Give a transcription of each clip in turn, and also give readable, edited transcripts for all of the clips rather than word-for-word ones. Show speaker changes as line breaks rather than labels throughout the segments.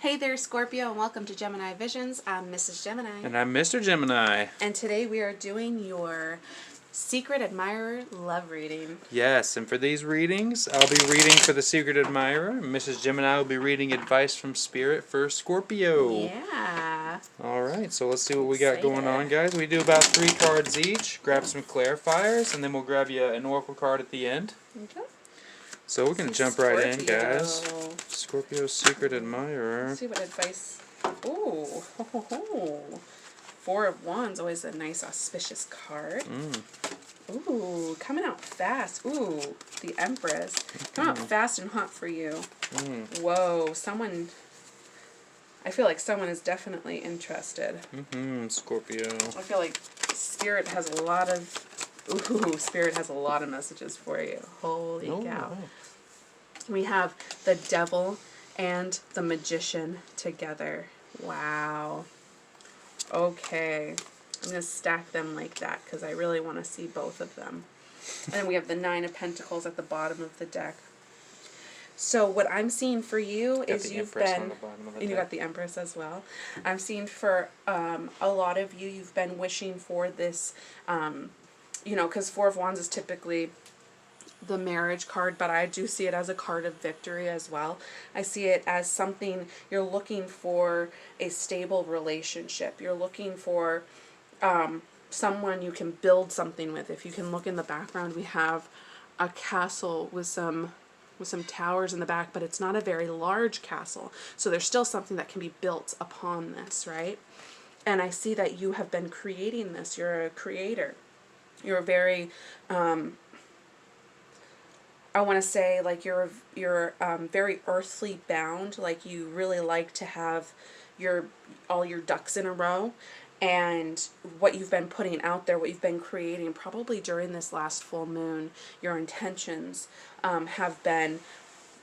Hey there, Scorpio, and welcome to Gemini Visions. I'm Mrs. Gemini.
And I'm Mr. Gemini.
And today we are doing your Secret Admirer love reading.
Yes, and for these readings, I'll be reading for the Secret Admirer. Mrs. Gemini will be reading advice from Spirit for Scorpio.
Yeah.
Alright, so let's see what we got going on, guys. We do about 3 cards each. Grab some clarifiers, and then we'll grab you an oracle card at the end.
Okay.
So we're going to jump right in, guys. Scorpio Secret Admirer.
Let's see what advice... Ooh. Ho, ho, ho. 4 of Wands, always a nice auspicious card. Ooh, coming out fast. Ooh, the Empress. Coming out fast and hot for you. Whoa, someone... I feel like someone is definitely interested.
Scorpio.
I feel like Spirit has a lot of... Ooh, Spirit has a lot of messages for you. Holy cow.
Wow.
We have the Devil and the Magician together. Wow. Okay. I'm going to stack them like that because I really want to see both of them. And then we have the 9 of Pentacles at the bottom of the deck. So what I'm seeing for you is you've been... And you got the Empress as well. I'm seeing for a lot of you, you've been wishing for this... you know, because 4 of Wands is typically the marriage card, but I do see it as a card of victory as well. I see it as something you're looking for, a stable relationship. You're looking for someone you can build something with. If you can look in the background, we have a castle with some towers in the back, but it's not a very large castle. So there's still something that can be built upon this, right? And I see that you have been creating this. You're a creator. You're very, I want to say, like, you're very earthly bound. Like, you really like to have all your ducks in a row. And what you've been putting out there, what you've been creating, probably during this last full moon, your intentions have been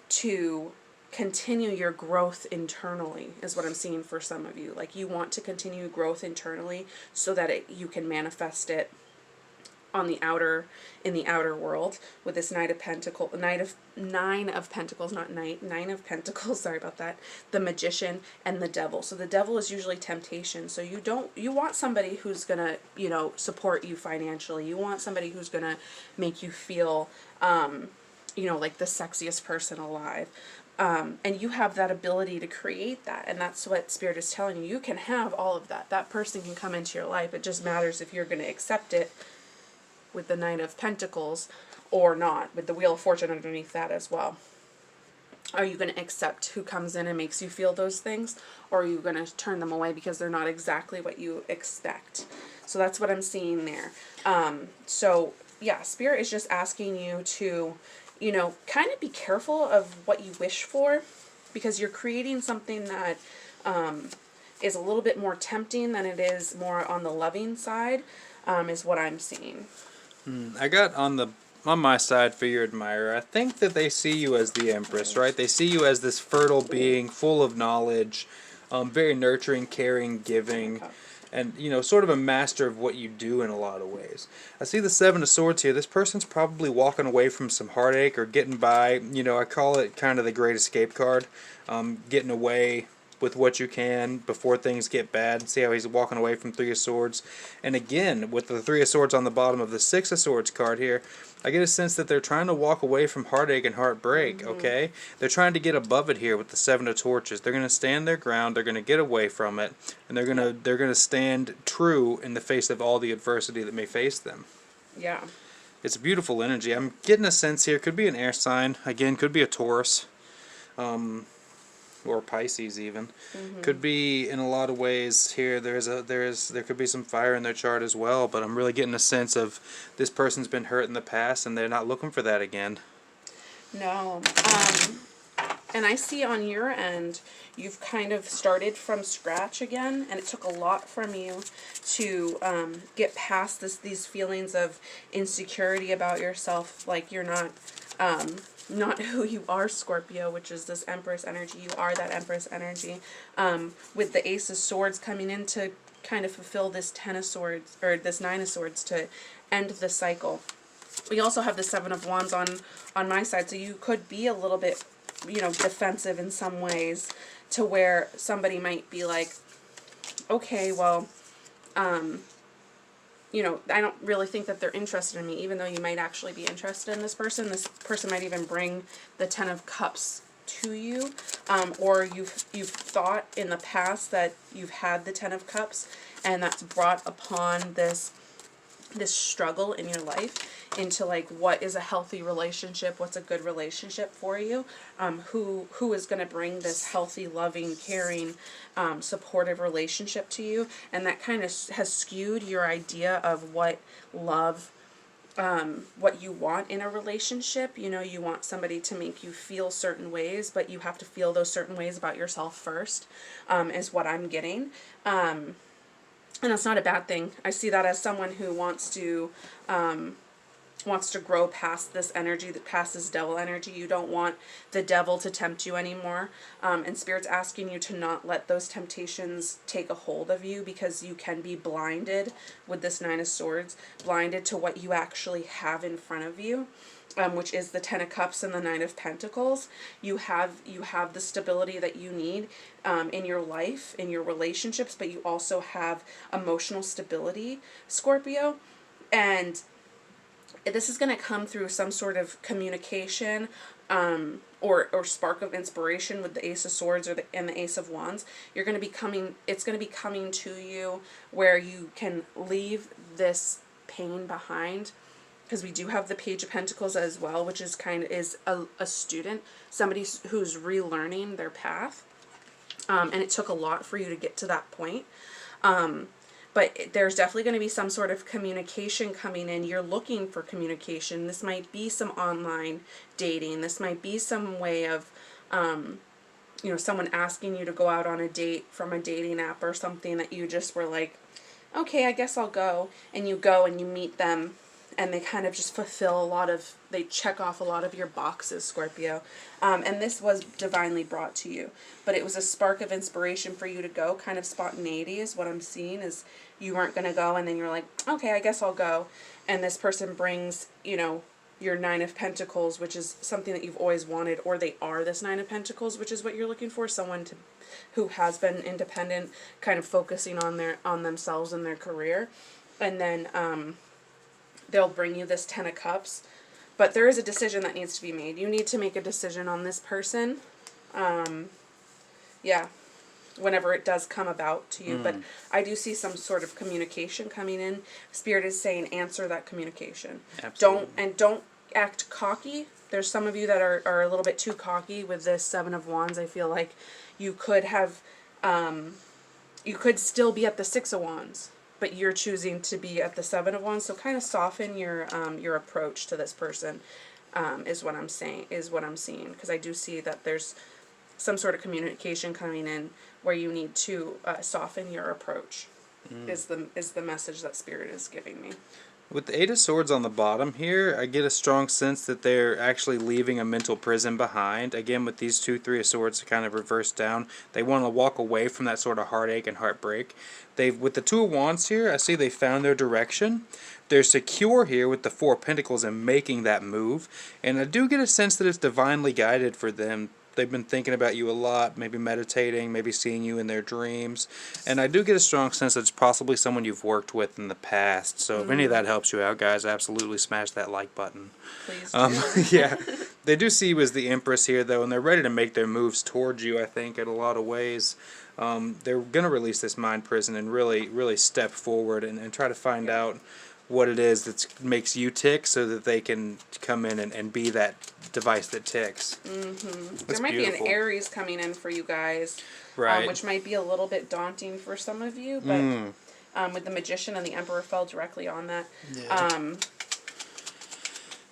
to continue your growth internally, is what I'm seeing for some of you. Like, you want to continue growth internally so that you can manifest it on the outer, in the outer world, with this Nine of Pentacles, Nine of Pentacles, sorry about that, the Magician and the Devil. So the Devil is usually temptation. So you want somebody who's gonna, you know, support you financially. You want somebody who's gonna make you feel, you know, like the sexiest person alive. And you have that ability to create that, and that's what Spirit is telling you. You can have all of that. That person can come into your life. It just matters if you're going to accept it with the 9 of Pentacles or not, with the Wheel of Fortune underneath that as well. Are you going to accept who comes in and makes you feel those things, or are you going to turn them away because they're not exactly what you expect? So that's what I'm seeing there. So yeah, Spirit is just asking you to, you know, kind of be careful of what you wish for, because you're creating something that is a little bit more tempting than it is more on the loving side, is what I'm seeing.
I got on my side for your admirer. I think that they see you as the Empress, right? They see you as this fertile being, full of knowledge, very nurturing, caring, giving, and, you know, sort of a master of what you do in a lot of ways. I see the 7 of Swords here. This person's probably walking away from some heartache or getting by. You know, I call it kind of the Great Escape card. Getting away with what you can before things get bad. See how he's walking away from 3 of Swords. And again, with the 3 of Swords on the bottom of the 6 of Swords card here, I get a sense that they're trying to walk away from heartache and heartbreak, okay? They're trying to get above it here with the 7 of Torches. They're going to stand their ground, they're going to get away from it, and they're going to stand true in the face of all the adversity that may face them. Yeah. It's a beautiful energy. I'm getting a sense here, could be an air sign, again, could be a Taurus. Or Pisces even. Could be in a lot of ways here. There could be some fire in their chart as well, but I'm really getting a sense of this person's been hurt in the past and they're not looking for that again.
No. And I see on your end, you've kind of started from scratch again, and it took a lot from you to get past these feelings of insecurity about yourself, like you're not who you are, Scorpio, which is this Empress energy. You are that Empress energy. With the Ace of Swords coming in to kind of fulfill this 10 of Swords, or this 9 of Swords, to end the cycle. We also have the 7 of Wands on my side, so you could be a little bit defensive in some ways, to where somebody might be like, okay, well, I don't really think that they're interested in me, even though you might actually be interested in this person. This person might even bring the Ten of Cups to you, or you've thought in the past that you've had the Ten of Cups, and that's brought upon this struggle in your life into like, what is a healthy relationship, what's a good relationship for you, who is going to bring this healthy, loving, caring, supportive relationship to you. And that kind of has skewed your idea of what love, what you want in a relationship. You want somebody to make you feel certain ways, but you have to feel those certain ways about yourself first, is what I'm getting. And that's not a bad thing. I see that as someone who wants to grow past this energy, past this devil energy. You don't want the devil to tempt you anymore. And Spirit's asking you to not let those temptations take a hold of you, because you can be blinded with this Nine of Swords, blinded to what you actually have in front of you. Which is the Ten of Cups and the Nine of Pentacles. You have the stability that you need in your life, in your relationships, but you also have emotional stability, Scorpio. And this is going to come through some sort of communication, or spark of inspiration with the Ace of Swords and the Ace of Wands. It's going to be coming to you where you can leave this pain behind. Because we do have the Page of Pentacles as well, which is a student, somebody who's relearning their path. And it took a lot for you to get to that point. But there's definitely going to be some sort of communication coming in. You're looking for communication. This might be some online dating. This might be some way of, someone asking you to go out on a date from a dating app or something that you just were like, okay, I guess I'll go. And you go and you meet them. And they kind of just they check off a lot of your boxes, Scorpio. And this was divinely brought to you. But it was a spark of inspiration for you to go. Kind of spontaneity is what I'm seeing, is you weren't going to go and then you're like, okay, I guess I'll go. And this person brings, your Nine of Pentacles, which is something that you've always wanted, or they are this Nine of Pentacles, which is what you're looking for. Someone who has been independent, kind of focusing on themselves and their career. And then, they'll bring you this Ten of Cups. But there is a decision that needs to be made. You need to make a decision on this person. Whenever it does come about to you. But I do see some sort of communication coming in. Spirit is saying answer that communication.
Absolutely.
Don't act cocky. There's some of you that are a little bit too cocky with this Seven of Wands. I feel like you could have, you could still be at the Six of Wands, but you're choosing to be at the Seven of Wands. So kind of soften your approach to this person, is what I'm seeing. Because I do see that there's some sort of communication coming in where you need to soften your approach. Is the message that Spirit is giving me.
With the Eight of Swords on the bottom here, I get a strong sense that they're actually leaving a mental prison behind. Again, with these two Three of Swords kind of reversed down, they want to walk away from that sort of heartache and heartbreak. With the Two of Wands here, I see they found their direction. They're secure here with the Four of Pentacles and making that move. And I do get a sense that it's divinely guided for them. They've been thinking about you a lot, maybe meditating, maybe seeing you in their dreams. And I do get a strong sense that it's possibly someone you've worked with in the past. So if any of that helps you out, guys, absolutely smash that like button.
Please do.
Yeah. They do see you as the Empress here, though, and they're ready to make their moves towards you, I think, in a lot of ways. They're going to release this mind prison and really, really step forward and try to find out what it is that makes you tick, so that they can come in and be that device that ticks.
There might be an Aries coming in for you guys,
right?
Which might be a little bit daunting for some of you, but with the Magician and the Emperor fell directly on that.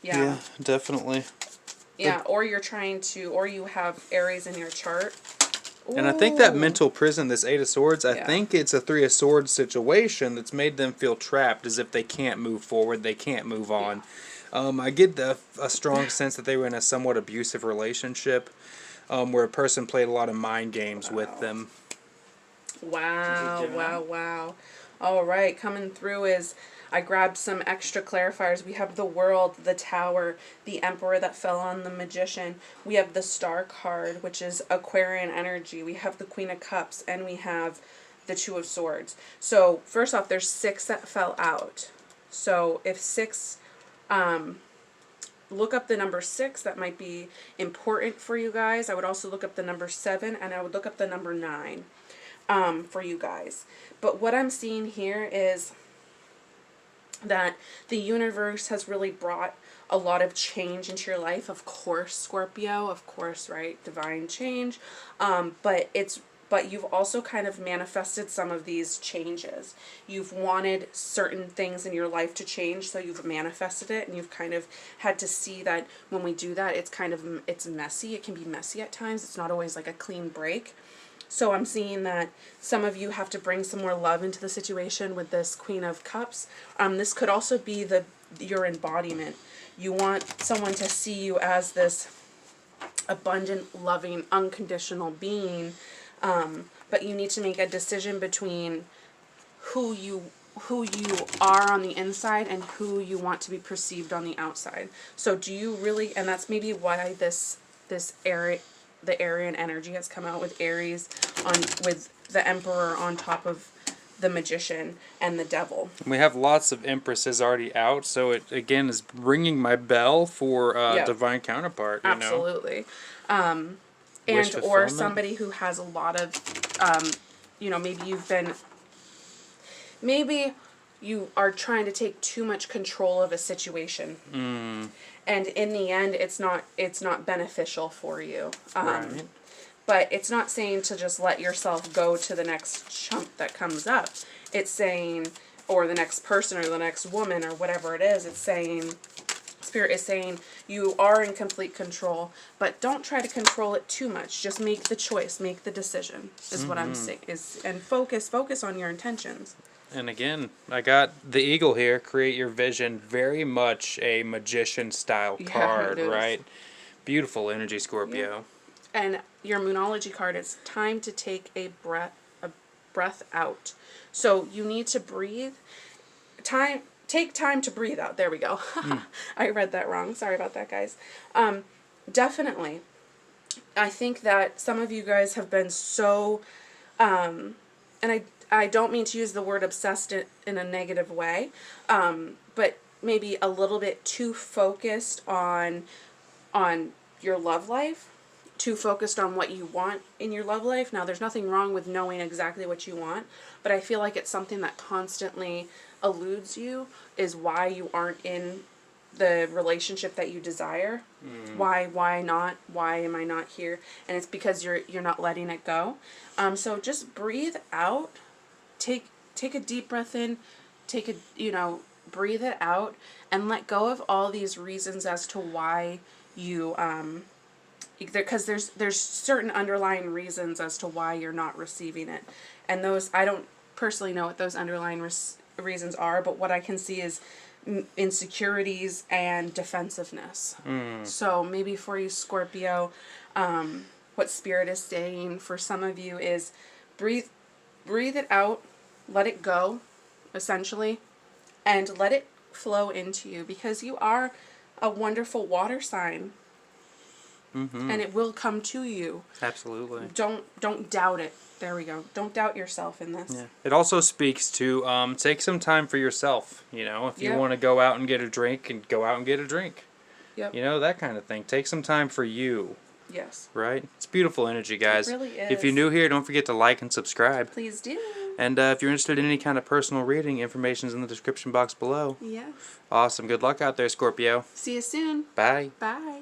Yeah, definitely.
Yeah, or you have Aries in your chart.
And I think that mental prison, this Eight of Swords, I think it's a Three of Swords situation that's made them feel trapped, as if they can't move forward, they can't move on. I get a strong sense that they were in a somewhat abusive relationship, where a person played a lot of mind games with them.
Wow. All right, coming through is I grabbed some extra clarifiers. We have the World, the Tower, the Emperor that fell on the Magician. We have the Star card, which is Aquarian energy. We have the Queen of Cups, and we have the Two of Swords. So first off, there's 6 that fell out. So if 6, look up the number 6. That might be important for you guys. I would also look up the number 7, and I would look up the number 9 for you guys. But what I'm seeing here is that the universe has really brought a lot of change into your life. Of course, Scorpio, of course, right? Divine change. But you've also kind of manifested some of these changes. You've wanted certain things in your life to change, so you've manifested it, and you've kind of had to see that when we do that, it's messy. It can be messy at times. It's not always like a clean break. So I'm seeing that some of you have to bring some more love into the situation with this Queen of Cups. This could also be your embodiment. You want someone to see you as this abundant, loving, unconditional being, but you need to make a decision between who you are on the inside and who you want to be perceived on the outside. So do you really, and that's maybe why the Aryan energy has come out with Aries with the Emperor on top of the Magician and the Devil.
We have lots of Empresses already out, so it again is ringing my bell for divine counterpart.
Absolutely. And or somebody who has a lot of, maybe you are trying to take too much control of a situation. And in the end, it's not beneficial for you.
Right.
But it's not saying to just let yourself go to the next chump that comes up. It's saying, or the next person or the next woman or whatever it is, it's saying, Spirit is saying, you are in complete control, but don't try to control it too much. Just make the choice, make the decision, is what I'm saying. And focus on your intentions.
And again, I got the eagle here, create your vision, very much a magician style card, right? Beautiful energy, Scorpio.
Yeah. And your Moonology card is time to take a breath out. So you need to breathe. Take time to breathe out. There we go. I read that wrong. Sorry about that, guys. Definitely. I think that some of you guys have been so, and I don't mean to use the word obsessed in a negative way, but maybe a little bit too focused on your love life, too focused on what you want in your love life. Now, there's nothing wrong with knowing exactly what you want, but I feel like it's something that constantly eludes you, is why you aren't in the relationship that you desire. Why not? Why am I not here? And it's because you're not letting it go. So just breathe out. Take a deep breath in. Breathe it out and let go of all these reasons as to why you because there's certain underlying reasons as to why you're not receiving it, and those, I don't personally know what those underlying reasons are, but what I can see is insecurities and defensiveness. So maybe for you, Scorpio, what Spirit is saying for some of you is breathe it out, let it go, essentially, and let it flow into you, because you are a wonderful water sign. And it will come to you.
Absolutely.
Don't doubt it. There we go. Don't doubt yourself in this.
Yeah. It also speaks to take some time for yourself. If you want to go out and get a drink, and go out and get a drink.
Yep.
That kind of thing. Take some time for you.
Yes.
Right? It's beautiful energy, guys.
It really is.
If you're new here, don't forget to like and subscribe.
Please do.
And if you're interested in any kind of personal reading, information's in the description box below.
Yes.
Awesome. Good luck out there, Scorpio.
See you soon.
Bye.
Bye.